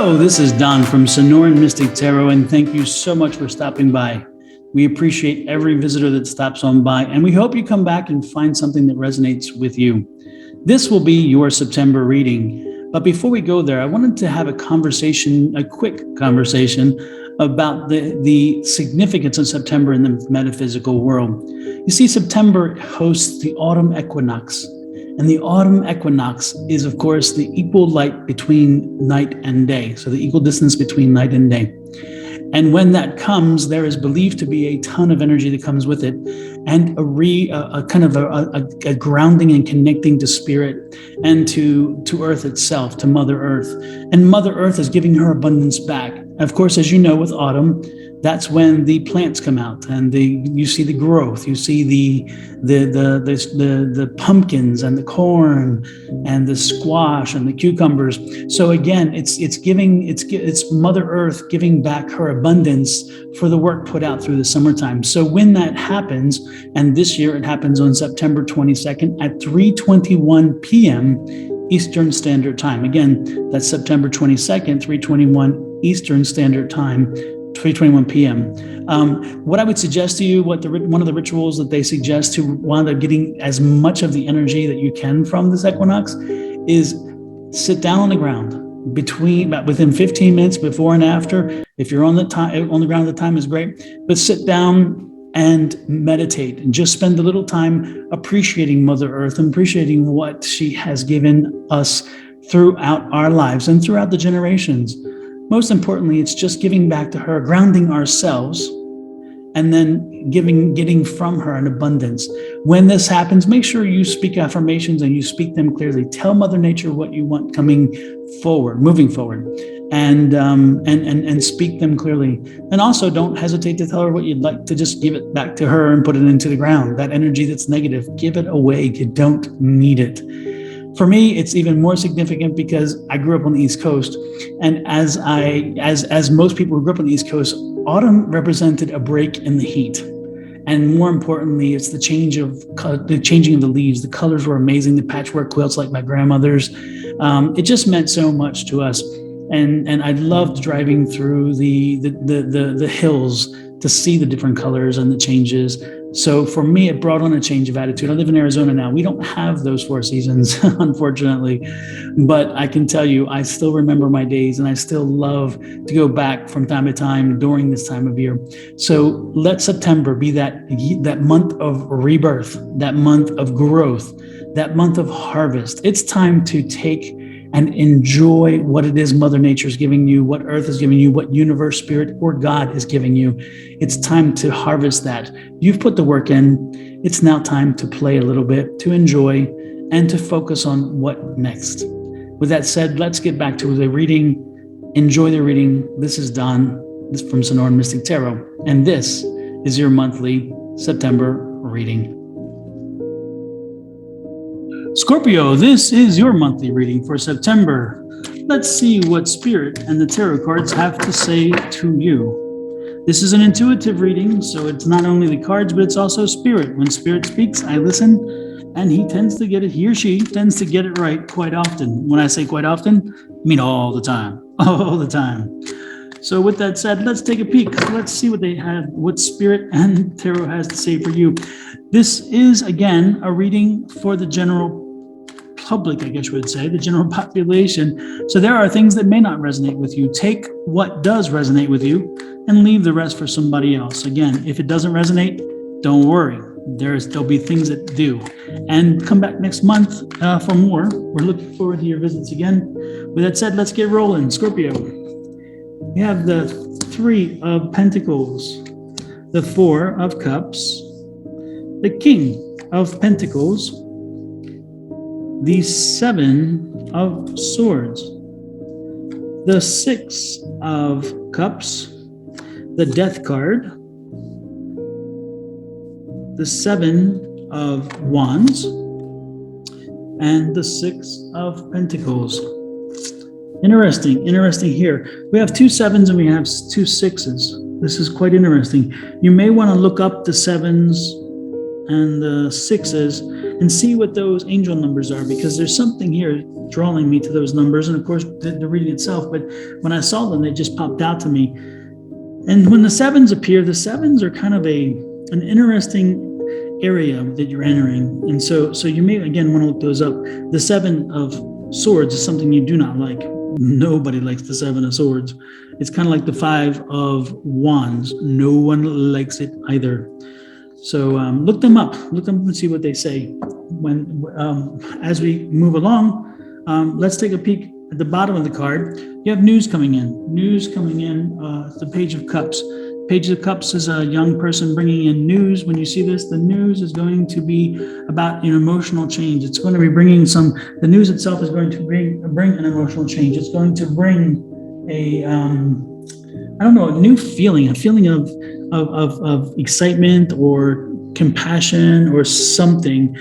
Hello, this is Don from Sonoran Mystic Tarot, and thank you so much for stopping by. We appreciate every visitor that stops on by, and we hope you come back and find something that resonates with you. This will be your September reading. But before we go there, I wanted to have a quick conversation about the significance of September in the metaphysical world. You see, September hosts the autumn equinox. And the autumn equinox is, of course, the equal light between night and day. So the equal distance between night and day. And when that comes, there is believed to be a ton of energy that comes with it, and a grounding and connecting to spirit and to Earth itself, to Mother Earth. And Mother Earth is giving her abundance back. Of course, as you know, with autumn, that's when the plants come out and you see the growth. You see the pumpkins and the corn and the squash and the cucumbers. So again, it's Mother Earth giving back her abundance for the work put out through the summertime. So when that happens, and this year it happens on September 22nd at 3:21 p.m. Eastern Standard Time. Again, that's September 22nd, 3:21 Eastern Standard Time. 3:21 p.m. What I would suggest to you, one of the rituals that they suggest to wind up getting as much of the energy that you can from this equinox is sit down on the ground within 15 minutes before and after. If you're on the ground, the time is great, but sit down and meditate and just spend a little time appreciating Mother Earth and appreciating what she has given us throughout our lives and throughout the generations. Most importantly, it's just giving back to her, grounding ourselves, and then getting from her an abundance. When this happens, make sure you speak affirmations and you speak them clearly. Tell Mother Nature what you want moving forward, and speak them clearly. And also, don't hesitate to tell her what you'd like to just give it back to her and put it into the ground. That energy that's negative, give it away. You don't need it. For me, it's even more significant because I grew up on the East Coast, and as most people who grew up on the East Coast, autumn represented a break in the heat, and more importantly, it's the changing of the leaves. The colors were amazing. The patchwork quilts like my grandmother's. It just meant so much to us, and I loved driving through the hills to see the different colors and the changes. So for me, it brought on a change of attitude. I live in Arizona now. We don't have those 4 seasons, unfortunately. But I can tell you, I still remember my days, and I still love to go back from time to time during this time of year. So let September be that month of rebirth, that month of growth, that month of harvest. It's time to take and enjoy what it is Mother Nature is giving you, what Earth is giving you, what universe, spirit, or God is giving you. It's time to harvest that. You've put the work in. It's now time to play a little bit, to enjoy, and to focus on what next. With that said, let's get back to the reading. Enjoy the reading. This is Don from Sonoran Mystic Tarot, and this is your monthly September reading. Scorpio, this is your monthly reading for September. Let's see what Spirit and the Tarot cards have to say to you. This is an intuitive reading, so it's not only the cards, but it's also Spirit. When Spirit speaks, I listen, and he or she tends to get it right quite often. When I say quite often, I mean all the time. So with that said, let's take a peek. Let's see what Spirit and Tarot has to say for you. This is, again, a reading for the general public, I guess you would say, the general population. So there are things that may not resonate with you. Take what does resonate with you and leave the rest for somebody else. Again, if it doesn't resonate, don't worry. There'll be things that do. And come back next month for more. We're looking forward to your visits again. With that said, let's get rolling. Scorpio. We have the 3 of Pentacles, the 4 of Cups, the King of Pentacles, the 7 of Swords, the 6 of Cups, the Death card, the 7 of Wands, and the 6 of Pentacles. Interesting here. We have 2 7s and we have 2 6s. This is quite interesting. You may want to look up the 7s and the 6s and see what those angel numbers are, because there's something here drawing me to those numbers. And of course, the reading itself, but when I saw them, they just popped out to me. And when the sevens appear, the sevens are kind of an interesting area that you're entering. And so you may, again, want to look those up. The Seven of Swords is something you do not like. Nobody likes the Seven of Swords. It's kind of like the Five of Wands. No one likes it either. So look them up and see what they say. When as we move along, let's take a peek at the bottom of the card. You have news coming in. The Page of Cups. Page of Cups is a young person bringing in news. When you see this, the news is going to be about an emotional change. It's going to be bringing the news itself is going to bring an emotional change. It's going to bring a new feeling, a feeling of excitement or compassion or something.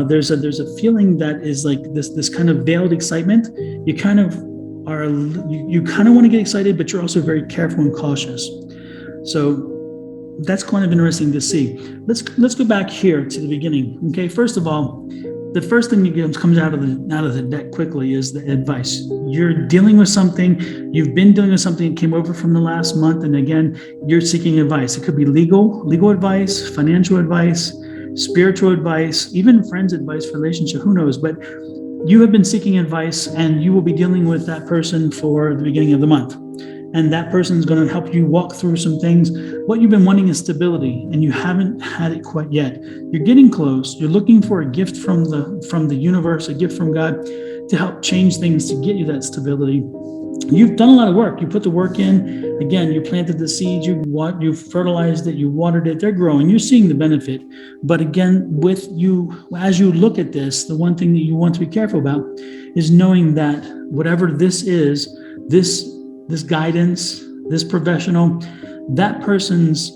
There's a feeling that is like this kind of veiled excitement. You kind of want to get excited, but you're also very careful and cautious. So that's kind of interesting to see. Let's go back here to the beginning. Okay, first of all, the first thing that comes out of the deck quickly is the advice. You're dealing with something. You've been dealing with something that came over from the last month, and again, you're seeking advice. It could be legal advice, financial advice, spiritual advice, even friends' advice, relationship. Who knows? But you have been seeking advice, and you will be dealing with that person for the beginning of the month. And that person is going to help you walk through some things. What you've been wanting is stability, and you haven't had it quite yet. You're getting close. You're looking for a gift from the universe, a gift from God to help change things, to get you that stability. You've done a lot of work. You put the work in. Again, you planted the seeds. You fertilized it. You watered it. They're growing. You're seeing the benefit. But again, with you, as you look at this, the one thing that you want to be careful about is knowing that whatever this is, this guidance, this professional, that person's,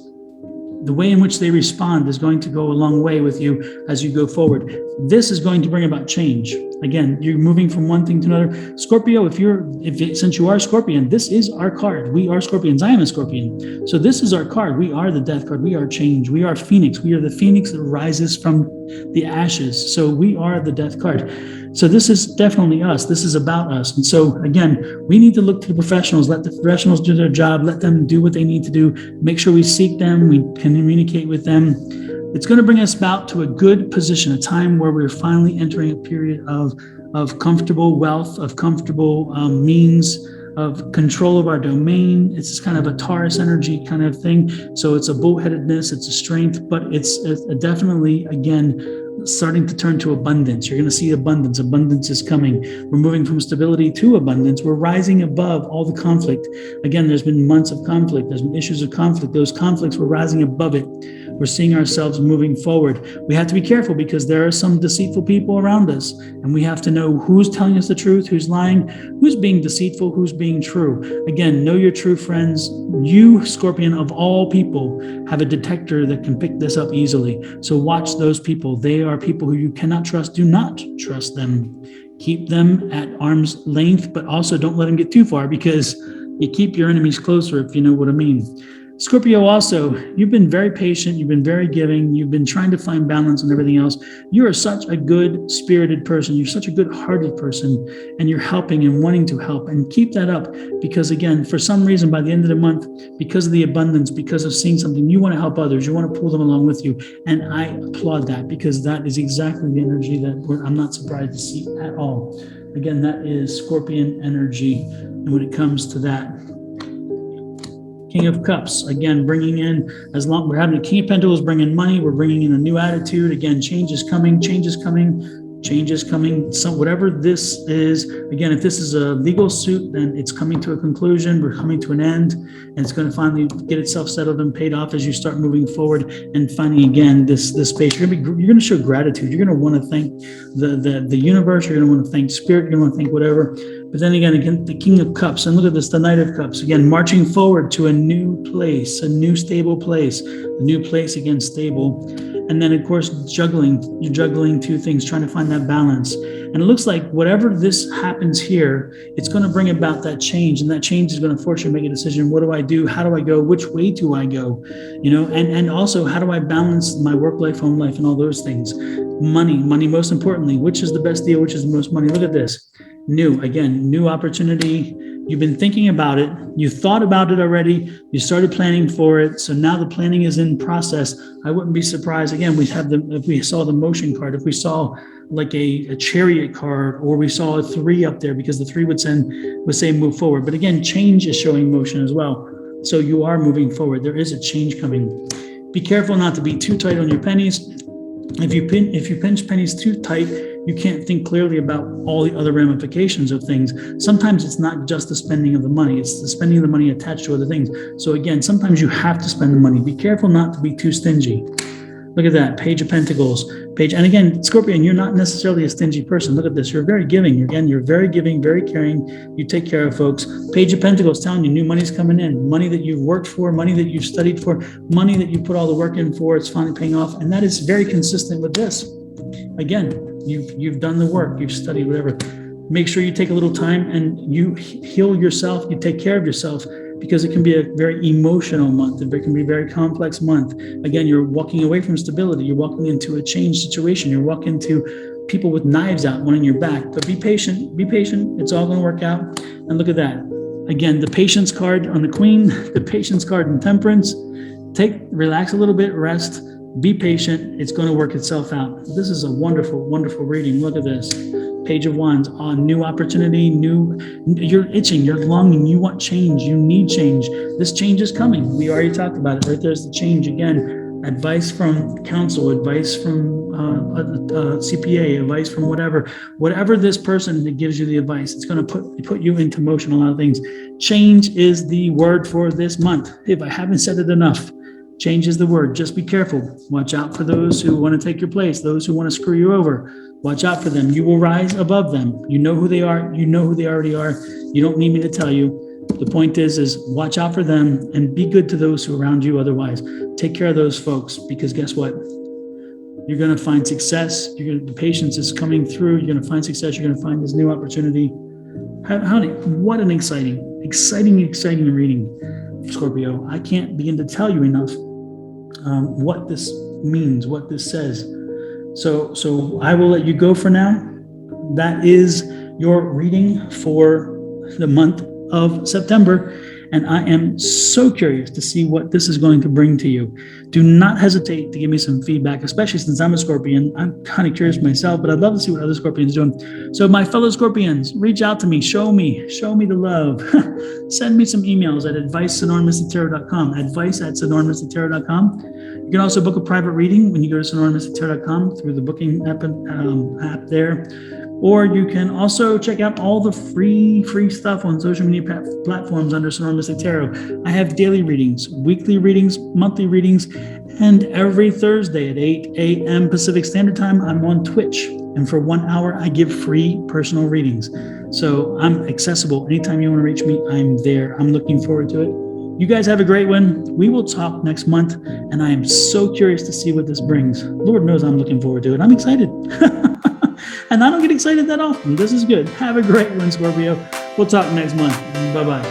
the way in which they respond is going to go a long way with you as you go forward. This is going to bring about change. Again, you're moving from one thing to another. Scorpio, since you are Scorpion, this is our card. We are Scorpions. I am a Scorpion. So this is our card. We are the death card. We are change. We are Phoenix. We are the Phoenix that rises from the ashes. So we are the death card. So this is definitely us. This is about us. And so again, we need to look to the professionals, let the professionals do their job, let them do what they need to do, make sure we seek them, we can communicate with them. It's going to bring us about to a good position, a time where we're finally entering a period of comfortable wealth, of comfortable means, of control of our domain. It's kind of a Taurus energy kind of thing. So it's a bullheadedness, it's a strength, but it's definitely, again, starting to turn to abundance. You're going to see abundance. Abundance is coming. We're moving from stability to abundance. We're rising above all the conflict. Again, there's been months of conflict. There's been issues of conflict. Those conflicts, we're rising above it. We're seeing ourselves moving forward. We have to be careful because there are some deceitful people around us, and we have to know who's telling us the truth, who's lying, who's being deceitful, who's being true. Again, know your true friends. You, Scorpion, of all people, have a detector that can pick this up easily. So watch those people. They are people who you cannot trust. Do not trust them. Keep them at arm's length, but also don't let them get too far, because you keep your enemies closer, if you know what I mean. Scorpio, also, you've been very patient. You've been very giving. You've been trying to find balance and everything else. You are such a good spirited person. You're such a good hearted person, and you're helping and wanting to help, and keep that up, because again, for some reason, by the end of the month, because of the abundance, because of seeing something, you want to help others. You want to pull them along with you. And I applaud that, because that is exactly the energy that I'm not surprised to see at all. Again, that is Scorpion energy. And when it comes to that, King of Cups, again, bringing in, as long we're having a King of Pentacles, bringing money, we're bringing in a new attitude. Again, change is coming, change is coming, change is coming. So whatever this is, again, if this is a legal suit, then it's coming to a conclusion. We're coming to an end, and it's going to finally get itself settled and paid off as you start moving forward and finding again this space. You're going to show gratitude. You're going to want to thank the universe. You're going to want to thank spirit. You're going to want to thank whatever. But then again, the King of Cups, and look at this, the Knight of Cups, again, marching forward to a new place, a new stable place, a new place, again, stable. And then, of course, juggling. You're juggling two things, trying to find that balance. And it looks like whatever this happens here, it's going to bring about that change. And that change is going to force you to make a decision. What do I do? How do I go? Which way do I go? And also, how do I balance my work life, home life, and all those things? Money, most importantly. Which is the best deal? Which is the most money? Look at this. New opportunity. You've been thinking about it. You thought about it already. You started planning for it. So now the planning is in process. I wouldn't be surprised. Again, if we saw the motion card, if we saw like a chariot card, or we saw a 3 up there, because the 3 would say move forward. But again, change is showing motion as well. So you are moving forward. There is a change coming. Be careful not to be too tight on your pennies. If you pinch pennies too tight, you can't think clearly about all the other ramifications of things. Sometimes it's not just the spending of the money, it's the spending of the money attached to other things. So again, sometimes you have to spend the money. Be careful not to be too stingy. Look at that, Page of Pentacles. And again, Scorpion, you're not necessarily a stingy person. Look at this, you're very giving. Again, you're very giving, very caring. You take care of folks. Page of Pentacles telling you new money's coming in. Money that you've worked for, money that you've studied for, money that you put all the work in for, it's finally paying off. And that is very consistent with this. Again, you've done the work, you've studied, whatever. Make sure you take a little time and you heal yourself, you take care of yourself, because it can be a very emotional month. It can be a very complex month. Again, you're walking away from stability. You're walking into a change situation. You're walking into people with knives out, one in your back. But be patient. Be patient. It's all going to work out. And look at that. Again, the patience card on the Queen, the patience card in Temperance. Relax a little bit, rest. Be patient. It's going to work itself out. This is a wonderful, wonderful reading. Look at this. Page of Wands, on new opportunity, you're itching, you're longing, you want change, you need change. This change is coming. We already talked about it. Right there's the change again. Advice from Counsel, advice from CPA, advice from whatever this person that gives you the advice, it's going to put you into motion a lot of things. Change is the word for this month. If I haven't said it enough, change is the word. Just be careful. Watch out for those who want to take your place, those who want to screw you over. Watch out for them. You will rise above them. You know who they are. You know who they already are. You don't need me to tell you. The point is watch out for them and be good to those who are around you otherwise. Take care of those folks, because guess what? You're going to find success. The patience is coming through. You're going to find success. You're going to find this new opportunity. What an exciting reading, Scorpio. I can't begin to tell you enough what this means, what this says. So I will let you go for now. That is your reading for the month of September. And I am so curious to see what this is going to bring to you. Do not hesitate to give me some feedback, especially since I'm a Scorpion. I'm kind of curious myself, but I'd love to see what other Scorpions are doing. So my fellow Scorpions, reach out to me, show me the love. Send me some emails at advice@sonoranmystictarot.com, advice@sonoranmystictarot.com. You can also book a private reading when you go to sonoranmystictarot.com through the booking app there. Or you can also check out all the free stuff on social media platforms under Sonoran Mystic Tarot. I have daily readings, weekly readings, monthly readings, and every Thursday at 8 a.m. Pacific Standard Time, I'm on Twitch. And for 1 hour, I give free personal readings. So I'm accessible. Anytime you want to reach me, I'm there. I'm looking forward to it. You guys have a great one. We will talk next month, and I am so curious to see what this brings. Lord knows I'm looking forward to it. I'm excited. And I don't get excited that often. This is good. Have a great one, Scorpio. We'll talk next month. Bye-bye.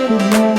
Good night.